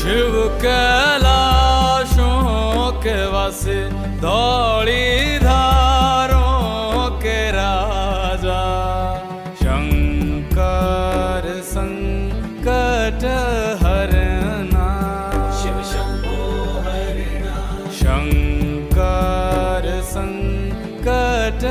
शिव कैलाशों के वासे धौली धारों के राजा, शंकर संकट हरना, शिव शंभो हरना, शंकर संकट